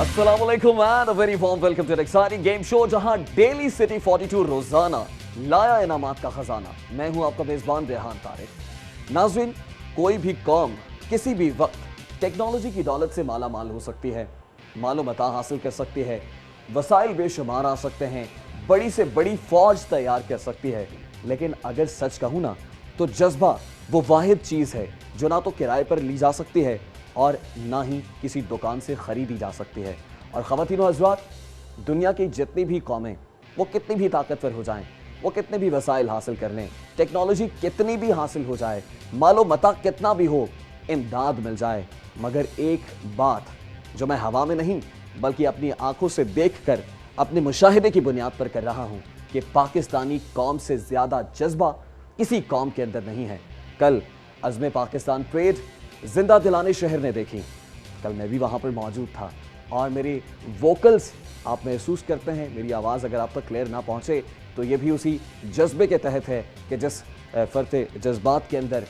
अस्सलामुअलैकुम and a very warm welcome to the exciting game show जहां daily city 42 रोजाना लाया इनामात का खजाना। मैं हूं आपका मेजबान रेहान तारिक। नाज़रीन, कोई भी कौम किसी भी वक्त टेक्नोलॉजी की दौलत से माला माल हो सकती है, मालो मता हासिल कर सकती है, वसाइल बेशुमार आ सकते हैं, बड़ी से बड़ी फौज तैयार कर सकती है, लेकिन अगर सच कहूं ना तो जज्बा वो वाहिद चीज़ है जो ना तो किराए पर ली जा सकती है और ना ही किसी दुकान से खरीदी जा सकती है। और ख़वातीन और हज़रात, दुनिया की जितनी भी कौमें वो कितनी भी ताकतवर हो जाएं, वो कितने भी वसाइल हासिल कर लें, टेक्नोलॉजी कितनी भी हासिल हो जाए, मालो मता कितना भी हो, इमदाद मिल जाए, मगर एक बात जो मैं हवा में नहीं बल्कि अपनी आंखों से देखकर अपने मुशाहिदे की बुनियाद पर कर रहा हूँ कि पाकिस्तानी कौम से ज़्यादा जज्बा किसी कौम के अंदर नहीं है। कल अज़्म पाकिस्तान परेड जिंदा दिलाने शहर ने देखी। कल मैं भी वहाँ पर मौजूद था और मेरी वोकल्स आप महसूस करते हैं, मेरी आवाज़ अगर आप तक क्लियर ना पहुँचे तो ये भी उसी जज्बे के तहत है कि जिस फ़र्ते जज्बात के अंदर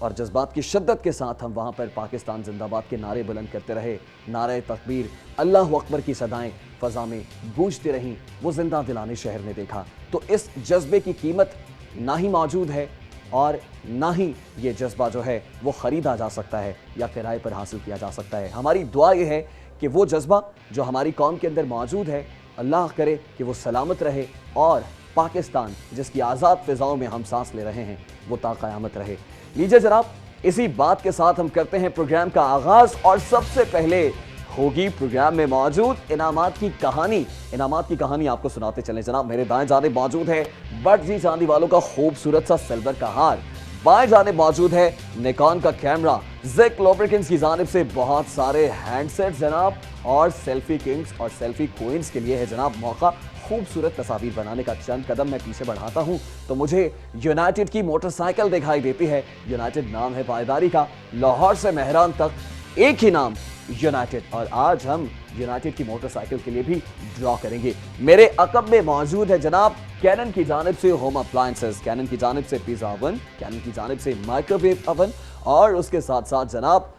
और जज्बात की शिद्दत के साथ हम वहाँ पर पाकिस्तान जिंदाबाद के नारे बुलंद करते रहे, नारे तकबीर, अल्लाह अकबर की सदाएं फ़ज़ा में गूंजती रहीं, वो जिंदा दिलाने शहर ने देखा। तो इस जज्बे की कीमत ना ही मौजूद है और ना ही ये जज्बा जो है वो ख़रीदा जा सकता है या किराए पर हासिल किया जा सकता है। हमारी दुआ ये है कि वो जज्बा जो हमारी कौम के अंदर मौजूद है, अल्लाह करे कि वो सलामत रहे और पाकिस्तान जिसकी आज़ाद फ़िज़ाओं में हम सांस ले रहे हैं वो ताक़यामत रहे। लीजिए जनाब, इसी बात के साथ हम करते हैं प्रोग्राम का आगाज़ और सबसे पहले होगी प्रोग्राम में मौजूद इनामात की कहानी। इनामात की कहानी आपको सुनाते चले जनाब। मेरे दाएं जानिब मौजूद है बटजी चांदी वालों का खूबसूरत सा सिल्वर का हार, बाएं जानिब मौजूद है निकॉन का कैमरा, ज़िक लुब्रिकेंट्स की जानिब से बहुत सारे हैंडसेट जनाब, और सेल्फी किंग्स और सेल्फी क्वींस के लिए है जनाब मौका खूबसूरत तस्वीर बनाने का। चंद कदम मैं पीछे बढ़ाता हूं तो मुझे यूनाइटेड की मोटरसाइकिल दिखाई देती है। यूनाइटेड नाम है पायदारी का, लाहौर से मेहरान तक एक ही नाम यूनाइटेड, और आज हम यूनाइटेड की मोटरसाइकिल के लिए भी ड्रॉ करेंगे। मेरे अकब में मौजूद है जनाब कैनन की जानिब से होम अप्लायंसेस, कैनन की जानिब से पिज़्ज़ा ओवन, कैनन की जानिब से माइक्रोवेव ओवन, और उसके साथ साथ जनाब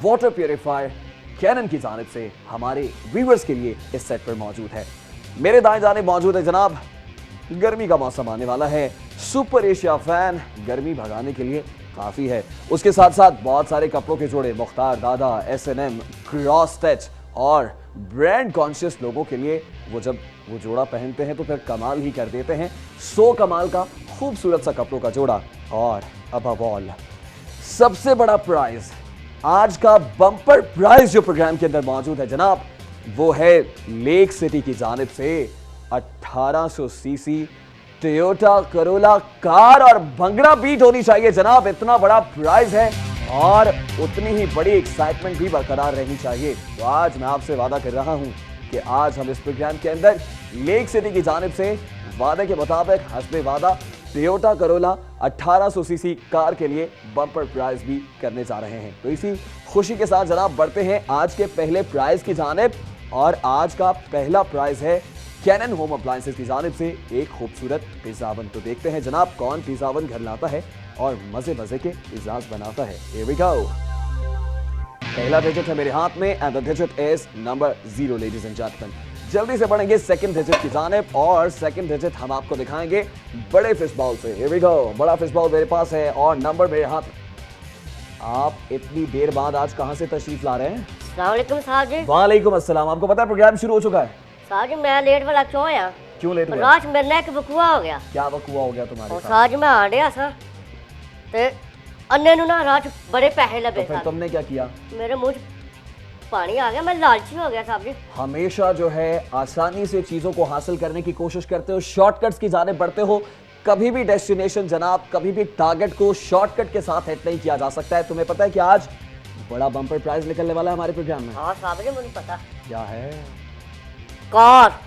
वाटर प्यूरीफायर कैनन की जानिब से हमारे व्यूअर्स के लिए इस सेट पर मौजूद है। मेरे दाएं जानिब मौजूद है जनाब, गर्मी का मौसम आने वाला है, सुपर एशिया फैन गर्मी भगाने के लिए काफ़ी है। उसके साथ साथ बहुत सारे कपड़ों के जोड़े, मुख्तार दादा, S&M, क्रॉस स्टिच, और ब्रांड कॉन्शियस लोगों के लिए वो जब वो जोड़ा पहनते हैं तो फिर कमाल ही कर देते हैं। सो कमाल का खूबसूरत सा कपड़ों का जोड़ा, और अबव ऑल सबसे बड़ा प्राइज, आज का बम्पर प्राइज जो प्रोग्राम के अंदर मौजूद है जनाब, वो है लेक सिटी की जानिब से 1800 सीसी टोयोटा करोला कार, और भंगड़ा बीट होनी चाहिए जनाब, इतना बड़ा प्राइज है और उतनी ही बड़ी एक्साइटमेंट भी बरकरार रहनी चाहिए। तो आज मैं आपसे वादा कर रहा हूं कि आज हम इस प्रोग्राम के अंदर लेक सिटी की जानिब से वादे के मुताबिक हस्बे वादा टोयोटा करोला 1800 सीसी कार के लिए बम्पर प्राइज भी करने जा रहे हैं। तो इसी खुशी के साथ जनाब बढ़ते हैं आज के पहले प्राइज की जानिब, और आज का पहला प्राइज है कैनन होम अप्लायंसेस की जानिब से एक खूबसूरत पिज़्ज़ा ओवन। तो देखते हैं जनाब कौन पिज़्ज़ा ओवन घर लाता है और मजे मजे के पिज़्ज़ास बनाता है। Here we go। पहला डिजिट है मेरे हाथ में and the digit is number 0 ladies and gentleman. जल्दी से बढ़ेंगे सेकंड डिजिट की जानिब, और सेकंड डिजिट हम आपको दिखाएंगे बड़े फिश बॉल से। Here we go। बड़ा फिश बॉल मेरे पास है और नंबर मेरे हाथ। आप इतनी देर बाद आज कहां से तशरीफ ला रहे हैं? अस्सलाम वालेकुम साहब जी। वालेकुम अस्सलाम। आपको पता है प्रोग्राम शुरू हो चुका है? साहब जी मैं लेट वाला क्यों आया? क्यों लेट हुआ? रात मेरे ना एक वकुआ हो गया। क्या वकुआ हो गया तुम्हारे और साथ? साहब जी मैं आ गया सा ते अन्ने नु ना रात बड़े पैसे लगे। तो फिर तुमने क्या किया? मेरे मुंह पानी आ गया, मैं लालची हो गया साहब जी। हमेशा जो है आसानी से चीजों को हासिल करने की कोशिश करते हो, शॉर्टकट्स की जाने बढ़ते हो। कभी भी डेस्टिनेशन जनाब, कभी भी टारगेट को शॉर्टकट के साथ हिट नहीं किया जा सकता है। तुम्हें पता है कि आज बड़ा बम्पर प्राइज निकलने वाला है हमारे प्रोग्राम में? हाँ साहब जी मुझे पता। क्या है? कार।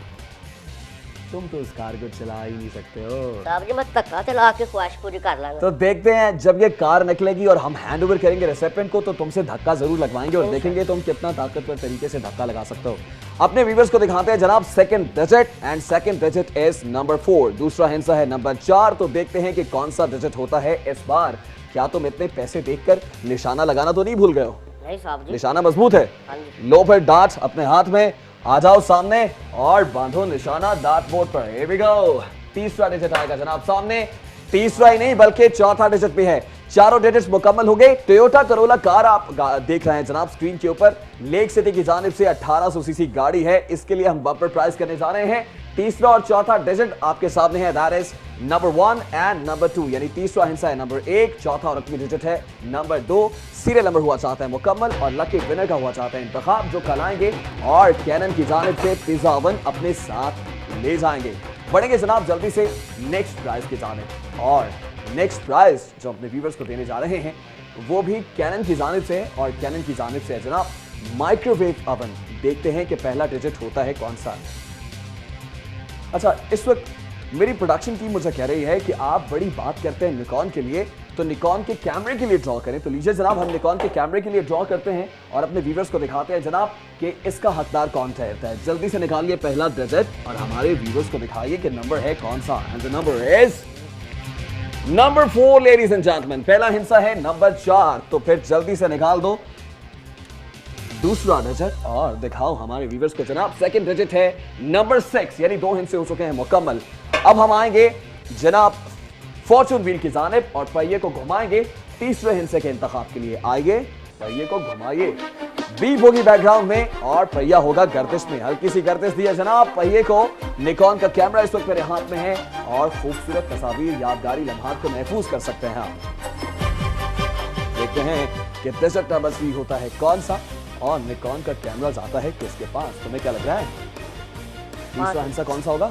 तुम तो उस कार को चला ही नहीं सकते हो साहब जी, मैं धक्का चला के ख्वाहिश पूरी कर लांगा। तो देखते हैं जब ये कार निकलेगी और हम हैंड ओवर करेंगे रेसिपेंट को तो तुमसे धक्का जरूर लगवाएंगे और देखेंगे तुम कितना ताकतवर तरीके से धक्का लगा सकते हो। अपने व्यूअर्स को दिखाते हैं जनाब second digit, and second digit is number 4, दूसरा हिस्सा है नंबर 4। तो देखते हैं कि कौन सा डिजिट होता है इस बार। क्या तुम इतने पैसे देखकर निशाना लगाना तो नहीं भूल गए हो? नहीं साहब जी। निशाना मजबूत है? हाँ जी। लो फिर डार्ट अपने हाथ में, आ जाओ सामने और बांधो निशाना डार्ट बोर्ड पर। Here we go। तीसरा डिजिट आएगा जनाब सामने, तीसरा ही नहीं बल्कि चौथा डिजिट भी है। चारों डिजिट्स मुकम्मल हो गए। टोयोटा करोला कार आप देख रहे हैं जनाब स्क्रीन के ऊपर, लेक सिटी की जानिब से 1800 सीसी गाड़ी है। इसके लिए हम बम्पर प्राइस करने जा रहे हैं। तीसरा और चौथा डिजिट आपके सामने है, that is number 1 and number 2, यानी तीसरा हिस्सा है नंबर 1, चौथा और अंतिम डिजिट है नंबर 2। सीरियल नंबर हुआ चाहता है मुकम्मल और लकी विनर का हुआ चाहता है इंतखाब, जो कल आएंगे और कैनन की जानिब से पिज्जा ओवन अपने साथ ले जाएंगे। बढ़ेंगे जनाब जल्दी से नेक्स्ट प्राइज की जानिब, और नेक्स्ट प्राइज जो अपने व्यूवर्स को देने जा रहे हैं वो भी कैनन की जानिब से है, और कैनन की जानिब से है जनाब माइक्रोवेव ओवन। देखते हैं कि पहला डिजिट होता है कौन सा। अच्छा, इस वक्त मेरी प्रोडक्शन टीम मुझे कह रही है कि आप बड़ी बात करते हैं निकॉन के लिए, तो निकॉन के कैमरे के लिए ड्रॉ करें। तो लीजिए जनाब, हम निकॉन के कैमरे के लिए ड्रॉ करते हैं और अपने व्यूवर्स को दिखाते हैं जनाब कि इसका हकदार कौन ठहरता है। जल्दी से निकालिए पहला डिजिट और हमारे व्यूवर्स को दिखाइए कि नंबर है कौन सा। And the number is number 4 ladies and gentleman. पहला हिस्सा है नंबर 4, तो फिर जल्दी से निकाल दो दूसरा डिजिट और दिखाओ हमारे व्यूवर्स को जनाब। सेकंड डिजिट है नंबर 6, यानी 2 हिस्से हो चुके हैं मुकम्मल। अब हम आएंगे जनाब फॉर्चून व्हील की जानिब और पहिए को घुमाएंगे तीसरे हिस्से के इंतखाब के लिए। आइए, पहिए को घुमाइए, बीप होगी बैकग्राउंड में और पहिया होगा गर्दिश में। हल्की सी गर्दिश दिया जनाब पहिए को। निकॉन का कैमरा इस वक्त मेरे हाथ में है और खूबसूरत तस्वीर, यादगारी लम्हात को महफूज कर सकते हैं आप। देखते हैं कि डिजिट नंबर 3 होता है कौन सा और निकॉन का कैमरा जाता है किसके पास। तुम्हें क्या लग रहा है तीसरा हिस्सा कौन सा होगा?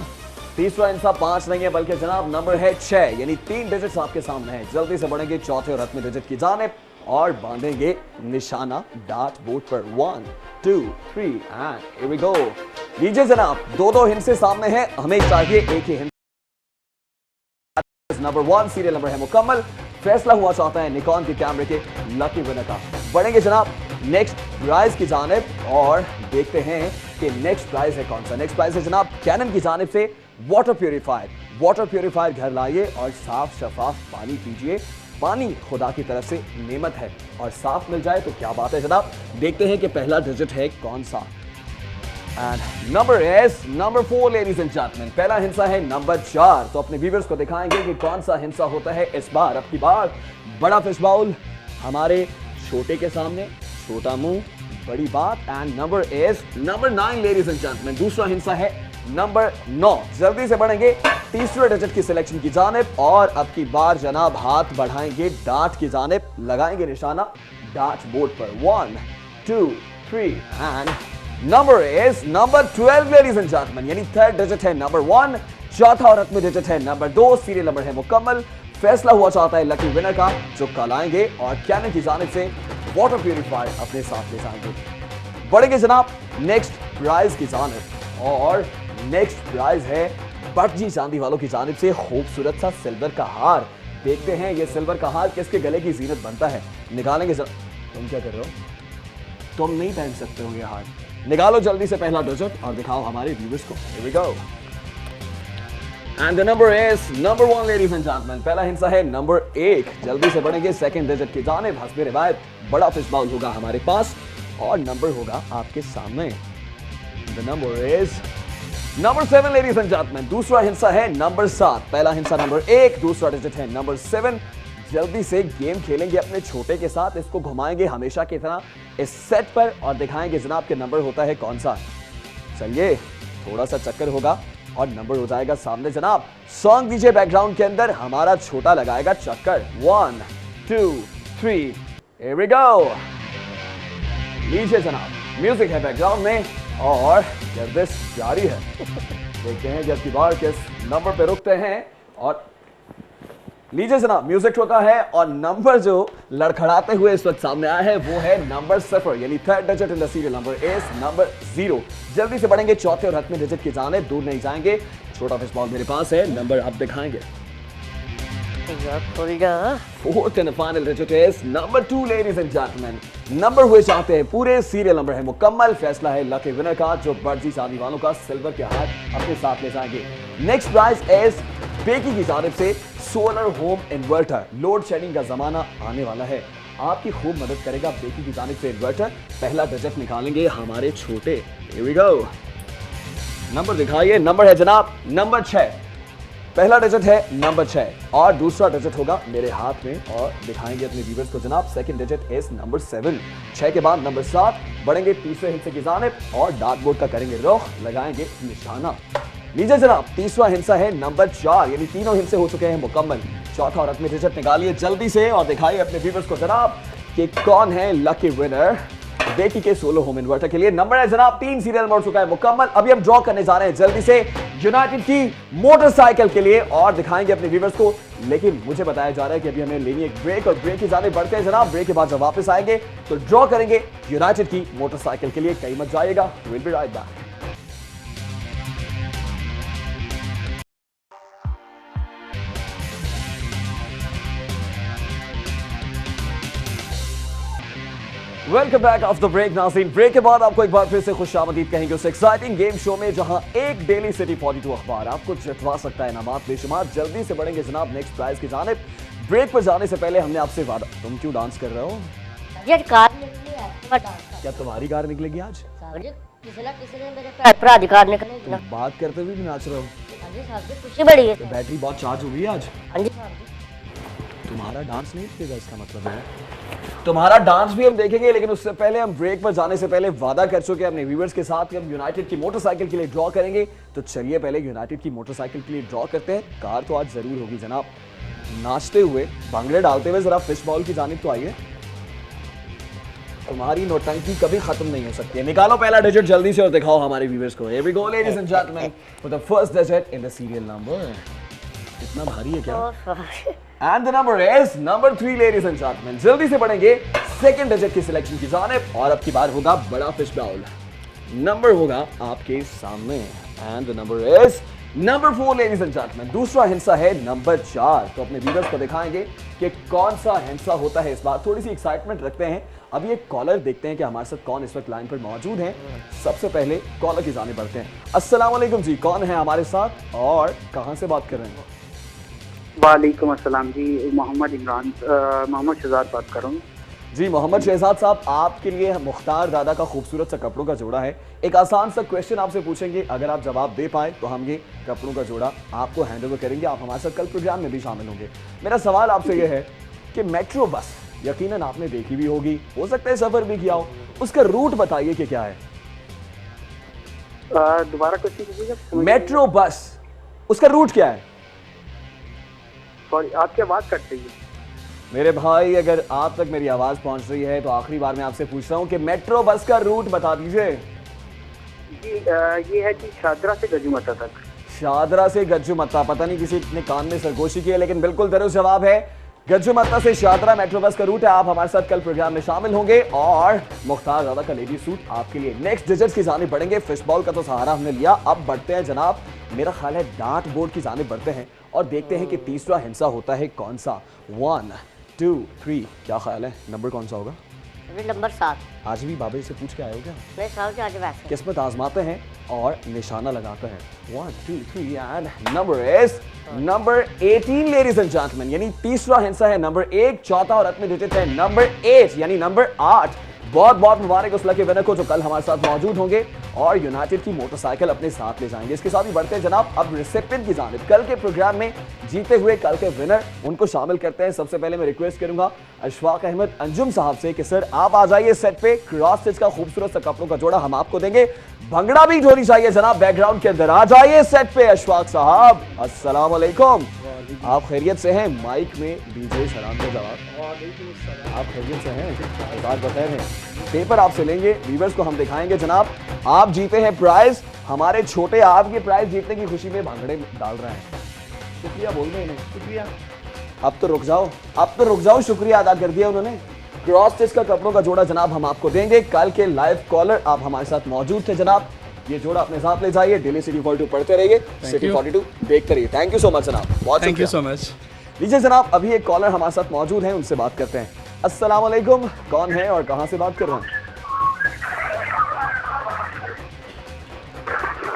तीसरा हिस्सा 5 नहीं है बल्कि जनाब नंबर है 6, यानी 3 डिजिट्स आपके सामने हैं। जल्दी से बढ़ेंगे चौथे और अंतिम डिजिट की जानिब और बांधेंगे निशाना डार्ट बोर्ड पर। 1 2 3 एंड हियर वी गो। लीजिए जनाब, 2 हिस्से सामने हैं, हमें चाहिए एक ही हिस्सा। नंबर 1 सीरियल नंबर है मुकम्मल। फैसला हुआ चाहता है निकॉन के कैमरे के लकी विनर का। बढ़ेंगे जनाब नेक्स्ट प्राइज की जानिब और देखते हैं कि नेक्स्ट प्राइज है कौन सा। नेक्स्ट प्राइज है जनाब कैनन की जानिब से वाटर प्यूरिफायर। वाटर प्यूरिफायर घर लाइए और साफ शफाफ पानी पीजिए। पानी खुदा की तरफ से नेमत है और साफ मिल जाए तो क्या बात है जनाब। देखते हैं कि पहला डिजिट है कौन सा। And number is number 4 ladies and gentleman. पहला हिस्सा है नंबर 4, तो अपने व्यूअर्स को दिखाएंगे कि कौन सा हिस्सा होता है इस बार। अब की बार बड़ा फिश बाउल हमारे छोटे के सामने, छोटा मुंह, बड़ी बात। And number is number 9 ladies and gentleman. दूसरा हिस्सा है नंबर 9। जल्दी से बढ़ेंगे तीसरे डिजिट की सिलेक्शन की जानिब और अब की बार जनाब हाथ बढ़ाएंगे डार्ट की जानिब, लगाएंगे निशाना डार्ट बोर्ड पर। 1 2 3 and number is number 12 ladies and gentleman, यानी थर्ड डिजिट है नंबर 1, चौथा और अंतिम डिजिट है नंबर 2। सीरियल नंबर है मुकम्मल। फैसला हुआ चाहता है लकी विनर का, जो कल आएंगे और कैनन की जानिब से वाटर प्यूरिफायर अपने साथ ले जाएंगे। बढ़ेंगे जनाब नेक्स्ट प्राइज की जानिब और नेक्स्ट प्राइज है बटजी चांदी वालों की जानिब से खूबसूरत सा सिल्वर का हार। देखते हैं ये सिल्वर का हार किसके गले की जीनत बनता है। निकालेंगे तुम क्या कर रहे हो? तुम नहीं पहन सकते हो ये हार। निकालो जल्दी से पहला डिजिट और दिखाओ हमारे व्यूअर्स को। Here we go. And the number is number 1 ladies and gentlemen। पहला हिस्सा है नंबर 1। जल्दी से बढ़ेंगे सेकंड डिजिट की जानिब। हस्बे रिवायत बड़ा फिश बाउल होगा हमारे पास और नंबर होगा आपके सामने। The number is number 7 ladies and gentleman. दूसरा हिस्सा है नंबर 7। पहला हिस्सा नंबर 1, दूसरा डिजिट है नंबर 7। जल्दी से गेम खेलेंगे अपने छोटे के साथ, इसको घुमाएंगे हमेशा की तरह इस सेट पर और दिखाएंगे जनाब के नंबर होता है कौन सा। चलिए थोड़ा सा चक्कर होगा और नंबर हो जाएगा सामने जनाब। सॉन्ग दीजिए बैकग्राउंड के अंदर, हमारा छोटा लगाएगा चक्कर। 1 2 3 here we go। लीजिए जनाब म्यूजिक है बैकग्राउंड में और गर्दिश जारी है। देखते हैं जब की बार किस नंबर पे रुकते हैं। और लीजिए जनाब म्यूजिक होता है और नंबर जो लड़खड़ाते हुए इस वक्त सामने आया है वो है नंबर 0, यानी third digit in the serial number is number 0। जल्दी से बढ़ेंगे चौथे और अंतिम डिजिट की जानिब, दूर नहीं जाएंगे। छोटा फिश बॉल मेरे पास है, नंबर आप दिखाएंगे। Fourth and final digit is number 2 ladies and gentleman. Number हुए चाहते हैं पूरे, सीरियल नंबर है मुकम्मल। फैसला है लकी विनर का, जो बर्जी चांदी वालों का सिल्वर के हाथ अपने साथ ले जाएंगे। नेक्स्ट प्राइज इज बेकी की जानिब से solar home inverter. Load shedding का जमाना आने वाला है आपकी खूब मदद करेगा बेटी की जानिब से इन्वर्टर। पहला डिजिट निकालेंगे हमारे छोटे। Here we go। नंबर दिखाइए, नंबर है जनाब नंबर 6। पहला डिजिट है नंबर 6 और दूसरा डिजिट होगा मेरे हाथ में और दिखाएंगे अपने व्यूअर्स को जनाब। Second digit is number 7। 6 के बाद नंबर 7, बढ़ेंगे तीसरे हिस्से की जानिब और डार्ट बोर्ड का करेंगे रुख, लगाएंगे निशाना। लीजिए जनाब, तीसरा हिस्सा है नंबर 4, यानी तीनों हिस्से हो चुके हैं मुकम्मल। चौथा और अंतिम डिजिट निकालिए जल्दी से और दिखाइए अपने व्यूअर्स को जनाब कि कौन है लकी विनर बेटी के सोलो होम इन्वर्टर के लिए। नंबर है जनाब 3, सीरियल मोड चुका है मुकम्मल। अभी हम ड्रॉ करने जा रहे हैं जल्दी से यूनाइटेड की मोटरसाइकिल के लिए और दिखाएंगे अपने व्यूअर्स को। लेकिन मुझे बताया जा रहा है कि अभी हमें लेनी एक ब्रेक और ब्रेक की जानिब बढ़ते हैं जनाब। ब्रेक के बाद जब वापस आएंगे तो ड्रॉ करेंगे यूनाइटेड की मोटरसाइकिल के लिए। कहीं मत जाइएगा, will be right back. Welcome back after break नाज़रीन। ब्रेक के बाद आपको एक बार फिर से खुशामदीद कहेंगे उस एक्साइटिंग गेम शो में जहां एक डेली सिटी 42 अखबार आपको जितवा सकता है इनामात बेशुमार। जल्दी से बढ़ेंगे जनाब नेक्स्ट प्राइज की जानिब। ब्रेक पर जाने से पहले हमने आपसे वादा, तुम क्यों डांस कर रहे हो? कार निकली है, डांस। क्या तुम्हारी कार निकलेगी आज? साहब जी किसी ना किसी ने मेरे पे अपराधिकार निकलेगी ना। बात करते हुए भी नाच रहे हो? हाँ जी साहब जी, खुशी बड़ी है। तो बैटरी बहुत चार्ज हो गई आज। हाँ जी साहब जी। तुम्हारा डांस नहीं दिखेगा, इसका मतलब है तुम्हारा डांस भी हम देखेंगे। लेकिन उससे पहले हम ब्रेक पर जाने से पहले वादा कर चुके हैं अपने व्यूअर्स के साथ कि हम यूनाइटेड की मोटरसाइकिल के लिए ड्रॉ करेंगे। तो चलिए पहले यूनाइटेड की मोटरसाइकिल के लिए ड्रॉ करते हैं। कार तो आज जरूर होगी जनाब। नाचते हुए, भांगड़े डालते हुए जरा फिश बॉल की जानिब तो आइए। तुम्हारी नौटंकी कभी खत्म नहीं हो सकती है। निकालो पहला डिजिट जल्दी से और दिखाओ हमारे व्यूअर्स को। Here we go ladies and gentlemen with the first digit in the serial number। इतना भारी है क्या? And the number is number 3 ladies and gentlemen। जल्दी से बढ़ेंगे सेकंड डिजिट की सिलेक्शन की जानिब और अब की बार होगा बड़ा फिश बाउल। नंबर होगा आपके सामने and the number is number 4 ladies and gentlemen। दूसरा हिस्सा है नंबर 4। तो अपने व्यूअर्स को दिखाएंगे कि कौन सा हिस्सा होता है इस बार। थोड़ी सी एक्साइटमेंट रखते हैं। अभी एक कॉलर देखते हैं कि हमारे साथ कौन इस वक्त लाइन पर मौजूद है। सबसे पहले कॉलर की जानिब बढ़ते हैं। अस्सलाम वालेकुम जी, कौन है हमारे साथ और कहां से बात कर रहे हैं? वालेकुम अस्सलाम जी, मोहम्मद इमरान, मोहम्मद शहजाद बात कर रहा हूँ जी। मोहम्मद शहजाद साहब, आपके लिए मुख्तार दादा का खूबसूरत सा कपड़ों का जोड़ा है। एक आसान सा क्वेश्चन आपसे पूछेंगे, अगर आप जवाब दे पाए तो हम ये कपड़ों का जोड़ा आपको हैंड ओवर करेंगे। आप हमारे साथ कल प्रोग्राम में भी शामिल होंगे। मेरा सवाल आपसे ये है कि मेट्रो बस यकीनन आपने देखी भी होगी, हो सकता है सफर भी किया हो, उसका रूट बताइए कि क्या है? दोबारा क्वेश्चन कीजिएगा। मेट्रो बस, उसका रूट क्या है? सॉरी, आपकी आवाज कट रही है। मेरे भाई, अगर आप तक मेरी आवाज पहुंच रही है तो आखिरी बार मैं आपसे पूछ रहा हूं कि मेट्रो बस का रूट बता दीजिए। जी ये है कि शादरा से गजूमता तक। शादरा से गज्जूमत्ता, पता नहीं किसी ने कान में सरगोशी की है, लेकिन बिल्कुल दुरुस्त जवाब है। गज्जूमत्ता से शादरा मेट्रो बस का रूट है। आप हमारे साथ कल प्रोग्राम में शामिल होंगे और मुख्तार दादा का लेडी सूट आपके लिए। नेक्स्ट डिजिट्स की जानिब बढ़ेंगे। फिश बॉल का तो सहारा हमने लिया, अब बढ़ते हैं जनाब, मेरा ख्याल है डार्ट बोर्ड की जानिब बढ़ते हैं और देखते हैं कि तीसरा हिस्सा होता है कौन सा। 1 2 3, क्या ख्याल है नंबर कौन सा होगा? नंबर 7। आज भी बाबे से पूछ के आए हो क्या? नहीं साहब जी, आज वैसे किस्मत आजमाते हैं और निशाना लगाते हैं। 1 2 3 and number is number 18 ladies and gentleman, यानी तीसरा हिस्सा है नंबर 1। चौथा और अंतिम डिजिट है नंबर 8, यानी नंबर 8। बहुत बहुत मुबारक उस लकी विनर को जो कल हमारे साथ मौजूद होंगे और यूनाइटेड की मोटरसाइकिल अपने साथ ले जाएंगे। इसके साथ ही बढ़ते हैं जनाब अब रिसिपेंट की जानिब। कल के प्रोग्राम में जीते हुए कल के विनर, उनको शामिल करते हैं। सबसे पहले मैं रिक्वेस्ट करूंगा अशफाक अहमद अंजुम साहब से कि सर आप आ जाइए सेट पे। क्रॉस स्टिच का खूबसूरत सा कपड़ों का जोड़ा हम आपको देंगे। भंगड़ा भी होनी चाहिए जनाब बैकग्राउंड के अंदर। आ जाइए सेट पे अशफाक साहब। अस्सलाम वालेकुम, आप खैरियत से हैं? माइक में दीजिए सलाम का जवाब। आप खैरियत से हैं? बात बताएं, पेपर आपसे लेंगे, व्यूअर्स को हम दिखाएंगे जनाब। आप जीते हैं प्राइज। हमारे छोटे आपके प्राइज जीतने की खुशी में भांगड़े डाल रहे हैं। शुक्रिया बोल रहे हैं, शुक्रिया। अब तो रुक जाओ, अब तो रुक जाओ, शुक्रिया अदा कर दिया उन्होंने। क्रॉस स्टिच का कपड़ों का जोड़ा जनाब हम आपको देंगे। कल के लाइव कॉलर आप हमारे साथ मौजूद थे जनाब। ये जोड़ा अपने साथ ले जाइए। डेली सिटी 42 पढ़ते रहिए, सिटी 42 देखते रहिए। थैंक यू सो मच जनाब, बहुत थैंक यू सो मच। लीजिए जनाब, अभी एक कॉलर हमारे साथ मौजूद हैं, उनसे बात करते हैं। अस्सलाम वालेकुम, कौन है और कहां से बात कर रहे हैं?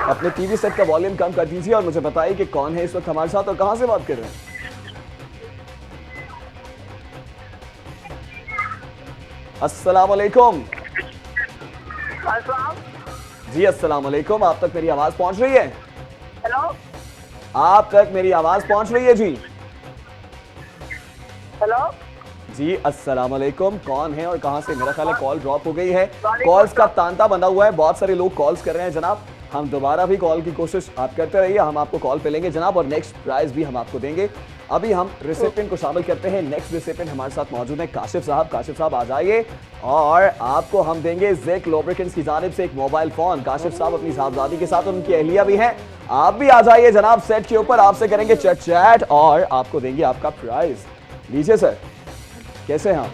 अपने टीवी सेट का वॉल्यूम कम कर दीजिए और मुझे बताइए कि कौन है इस वक्त हमारे साथ और कहां से बात कर रहे हैं? अस्सलाम वालेकुम। अस्सलाम। जी अस्सलाम वालेकुम, आप तक मेरी आवाज पहुंच रही है? हेलो आप तक मेरी आवाज पहुंच रही है जी? हेलो। जी अस्सलाम वालेकुम, कौन है और कहां से? मेरा ख्याल है कॉल ड्रॉप हो गई है, कॉल्स का तांता बंधा हुआ है, बहुत सारे लोग कॉल्स कर रहे हैं जनाब। हम दोबारा भी कॉल की कोशिश आप करते रहिए, हम आपको कॉल पे लेंगे जनाब और नेक्स्ट प्राइज भी हम आपको देंगे। अभी हम रिसिपेंट को शामिल करते हैं। नेक्स्ट रिसिपेंट हमारे साथ मौजूद है काशिफ साहब। काशिफ साहब आ जाइए और आपको हम देंगे ज़ेक लुब्रिकेंट्स की जानिब से एक मोबाइल फोन। काशिफ साहब अपनी साहबजादी के साथ, उनकी अहलिया भी हैं, आप भी आ जाइए जनाब सेट के ऊपर, आपसे करेंगे चैट चैट और आपको देंगे आपका प्राइज। लीजिए सर, कैसे हैं आप?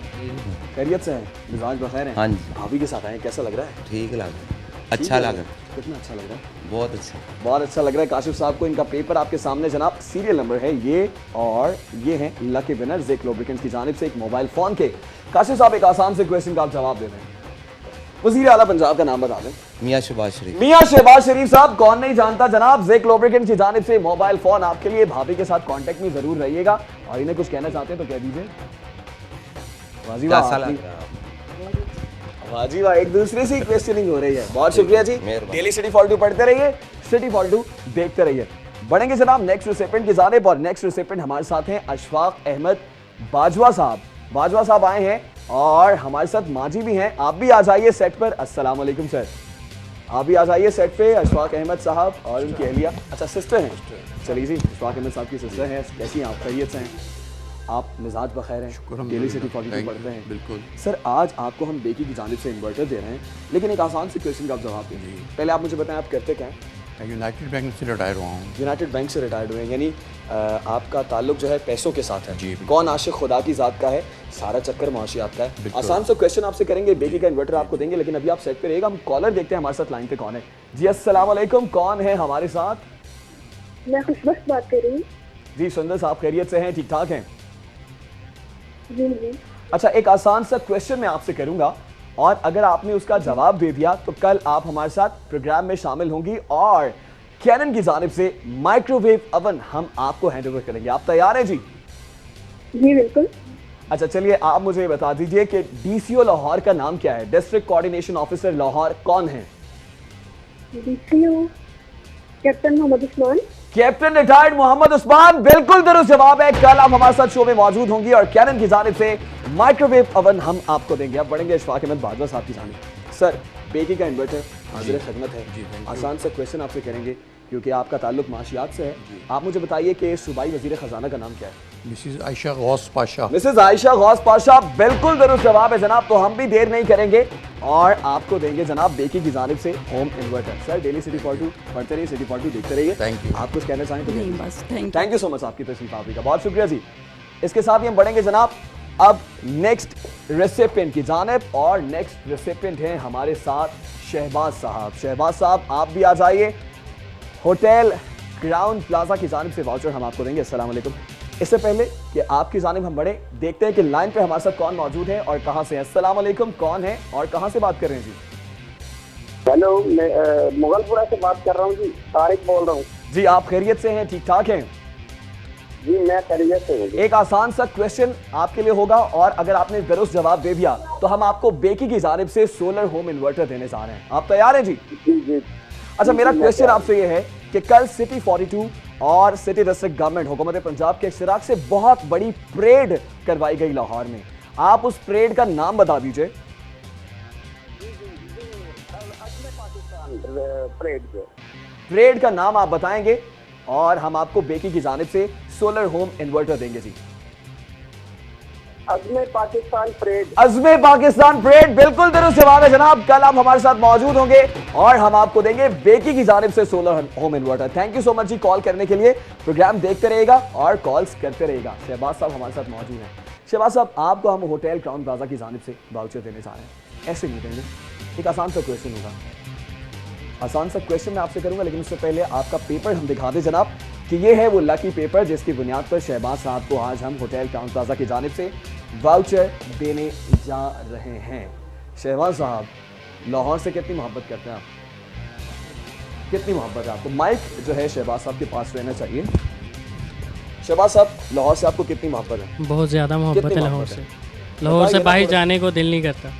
खैरियत से हैं? मिजाज बखैर हैं? हाँ जी। भाभी के साथ आए हैं, कैसा लग रहा है? ठीक लगा, अच्छा लगा, कितना अच्छा लग रहा है? बहुत अच्छा। बहुत अच्छा लग रहा है काशिफ साहब को। इनका पेपर आपके सामने जनाब, सीरियल नंबर है ये और ये हैं लकी विनर ज़ेक लुब्रिकेंट्स की जानिब से एक मोबाइल फोन के। काशिफ साहब एक आसान से क्वेश्चन का आप जवाब दे दें। वज़ीर आला पंजाब का नाम बता दें। मियां शहबाज शरीफ। मियां शहबाज शरीफ साहब, कौन नहीं जानता जनाब। ज़ेक लुब्रिकेंट्स की जानिब से मोबाइल फोन आपके लिए। भाभी के साथ कांटेक्ट में जरूर रहिएगा और इन्हें कुछ कहना चाहते हैं तो कह दीजिए। वाजीबा, कैसा लग रहा है? वाजीबा, एक दूसरे से क्वेश्चनिंग हो रही है। बहुत शुक्रिया जी। मेहरबानी। डेली सिटी फॉल्टू पढ़ते रहिए, सिटी फॉल्टू देखते रहिए। बढ़ेंगे जनाब नेक्स्ट रिसिपेंट की जानिब और नेक्स्ट रिसिपेंट हमारे साथ हैं अशफाक अहमद बाजवा साहब। बाजवा साहब आए हैं और हमारे साथ माजी भी हैं। आप भी आ जाइए सेट पर। अस्सलाम वालेकुम सर, आप भी आ जाइए सेट पे। अशफाक अहमद साहब और उनकी अहलिया, अच्छा सिस्टर हैं, चलिए जी। अशफाक अहमद साहब की सिस्टर हैं, कैसी हैं आप? खैरियत से हैं? आप मिजाज बखैर हैं? डेली सिटी फॉल्टू पढ़ते हैं? बिल्कुल सर आज आपको हम बेकी की जानिब से इन्वर्टर दे रहे हैं, लेकिन एक आसान से क्वेश्चन का आप जवाब देंगे। पहले आप मुझे बताएं आप करते क्या हैं? मैं यूनाइटेड बैंक से रिटायर हुआ हूँ। यूनाइटेड बैंक से रिटायर्ड हुए हैं, यानी आपका ताल्लुक जो है पैसों के साथ है। जी, बिल्कुल। कौन आशिक खुदा की ज़ात का है, सारा चक्कर मुआशियात का है। बिल्कुल। आसान सा क्वेश्चन आपसे करेंगे, बेकी का इन्वर्टर आपको देंगे, लेकिन अभी आप सेट पे रहिएगा। हम कॉलर देखते हैं हमारे साथ लाइन पे कौन है। जी अस्सलाम वालेकुम, कौन है हमारे साथ? मैं खुशबख्त बात कर रही हूँ। जी सुंदर साहब, खैरियत से हैं? ठीक ठाक हैं? जी जी। अच्छा, एक आसान सा क्वेश्चन मैं आपसे करूंगा और अगर आपने उसका जवाब दे दिया तो कल आप हमारे साथ प्रोग्राम में शामिल होंगी और कैनन की जानिब से माइक्रोवेव ओवन हम आपको हैंड ओवर करेंगे। आप तैयार हैं जी? जी बिल्कुल। अच्छा चलिए, आप मुझे बता दीजिए कि डीसीओ लाहौर का नाम क्या है? डिस्ट्रिक्ट कोऑर्डिनेशन ऑफिसर लाहौर कौन है? DCO captain Mohammad Usman. Captain retired Mohammad Usman, बिल्कुल दुरुस्त जवाब है। कल आप हमारे साथ शो में मौजूद होंगी और कैनन की जानिब से माइक्रोवेव ओवन हम आपको देंगे। अब बढ़ेंगे अशफाक अहमद बाजवा साहब की जानिब। सर बेकी का इन्वर्टर हाजिर खिदमत है। जी, thank you। आसान सा क्वेश्चन आपसे करेंगे क्योंकि आपका ताल्लुक माशियात से है। आप मुझे बताइए कि सूबाई वजीर खजाना का नाम क्या है? मिसिज आयशा गौस पाशा। मिसेस आयशा गौस पाशा, बिल्कुल दुरुस्त जवाब है जनाब। तो हम भी देर नहीं करेंगे और आपको देंगे जनाब बेकी की जानिब से home inverter. Sir daily city फॉल्टू पढ़ते रहिए, सिटी फॉल्टू देखते रहिए। Thank you। आप कुछ कहना चाहें तो नहीं बस थैंक यू सो मच आपकी तशरीफ आपकी का, बहुत शुक्रिया जी। इसके साथ ही हम बढ़ेंगे जनाब अब नेक्स्ट रेसिपेंट की जानिब और नेक्स्ट रेसिपेंट हैं हमारे साथ शहबाज साहब। शहबाज साहब आप भी आ जाइए। होटल क्राउन प्लाजा की जानिब से वाउचर हम आपको देंगे। अस्सलाम वालेकुम। इससे पहले कि आपकी जानिब हम बढ़े, देखते हैं कि लाइन पे हमारे साथ कौन मौजूद है और कहां से है। अस्सलाम वालेकुम, कौन है और कहां से बात कर रहे हैं जी? हेलो, मैं मुगलपुरा से बात कर रहा हूँ जी, तारिक बोल रहा हूँ। जी आप खैरियत से हैं? ठीक ठाक हैं? जी मैं खैरियत से हूँ। एक आसान सा क्वेश्चन आपके लिए होगा और अगर आपने दुरुस्त जवाब दे दिया तो हम आपको बेकी की जानिब से सोलर होम इन्वर्टर देने जा रहे हैं। आप तैयार हैं जी? जी जी। अच्छा, मेरा जी, मैं क्वेश्चन तैयार आपसे ये है कि कल सिटी 42 और सिटी डिस्ट्रिक्ट गवर्नमेंट हुकूमत पंजाब के इश्तिराक से बहुत बड़ी परेड करवाई गई लाहौर में। आप उस परेड का नाम बता दीजिए। परेड का नाम आप बताएंगे और हम आपको बेकी की जानिब से सोलर होम इन्वर्टर देंगे जी। अज़्मे पाकिस्तान परेड। अज़्मे पाकिस्तान परेड, बिल्कुल दुरुस्त जवाब है जनाब। कल आप हमारे साथ मौजूद होंगे और हम आपको देंगे बेकी की जानिब से solar home inverter. Thank you so much जी कॉल करने के लिए। प्रोग्राम देखते रहेगा और कॉल्स करते रहेगा। शहबाज साहब हमारे साथ मौजूद हैं। शहबाज साहब आपको हम होटल क्राउन प्लाजा की जानिब से वाउचर देने जा रहे हैं। ऐसे नहीं देंगे, एक आसान सा क्वेश्चन होगा। आसान सा क्वेश्चन मैं आपसे करूंगा, लेकिन उससे पहले आपका पेपर हम दिखा दें जनाब कि ये है वो लकी पेपर जिसकी बुनियाद पर शहबाज साहब को आज हम होटल टाउन प्लाजा की जानिब से वाउचर देने जा रहे हैं। शहबाज साहब लाहौर से कितनी मोहब्बत करते हैं आप? कितनी मोहब्बत है आपको? माइक जो है शहबाज साहब के पास रहना चाहिए। शहबाज साहब लाहौर से आपको कितनी मोहब्बत है? बहुत ज़्यादा मोहब्बत कितनी है लाहौर मोहब्बत से। लाहौर से बताइए ना बाहर थोड़ा। जाने को दिल नहीं करता।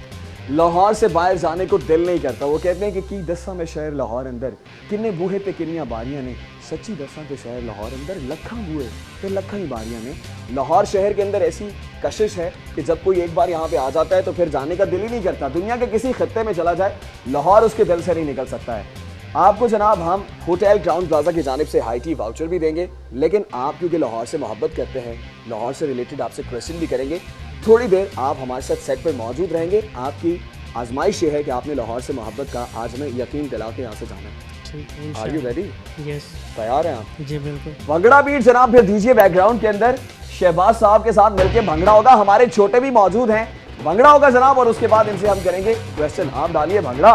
लाहौर से बाहर जाने को दिल नहीं करता। वो कहते हैं कि की दसा में शहर लाहौर अंदर किन्ने बूहे ते किन्नियां बारियां ने, सच्ची दसा के शहर लाहौर अंदर लखा बूहे ते लखा ही बारियां ने। लाहौर शहर के अंदर ऐसी कशिश है कि जब कोई एक बार यहाँ पे आ जाता है तो फिर जाने का दिल ही नहीं करता। दुनिया के किसी खत्ते में चला जाए, लाहौर उसके दिल से नहीं निकल सकता है। आपको जनाब हम होटल क्राउन प्लाजा की जानिब से हाई टी वाउचर भी देंगे, लेकिन आप क्योंकि लाहौर से मोहब्बत करते हैं, लाहौर से रिलेटेड आपसे क्वेश्चन भी करेंगे। थोड़ी देर आप हमारे साथ सेट पर मौजूद रहेंगे। आपकी आजमाइश ये है कि आपने लाहौर से मोहब्बत का आज हमें यकीन दिला के यहाँ से जाना है। ठीक आर यू रेडी? यस तैयार हैं आप? जी बिल्कुल। भंगड़ा बीट जनाब फिर दीजिए। बैकग्राउंड के अंदर शहबाज साहब के साथ मिलकर भंगड़ा होगा। हमारे छोटे भी मौजूद हैं, भंगड़ा होगा जनाब, और उसके बाद इनसे हम करेंगे क्वेश्चन। आप डालिए bhangra.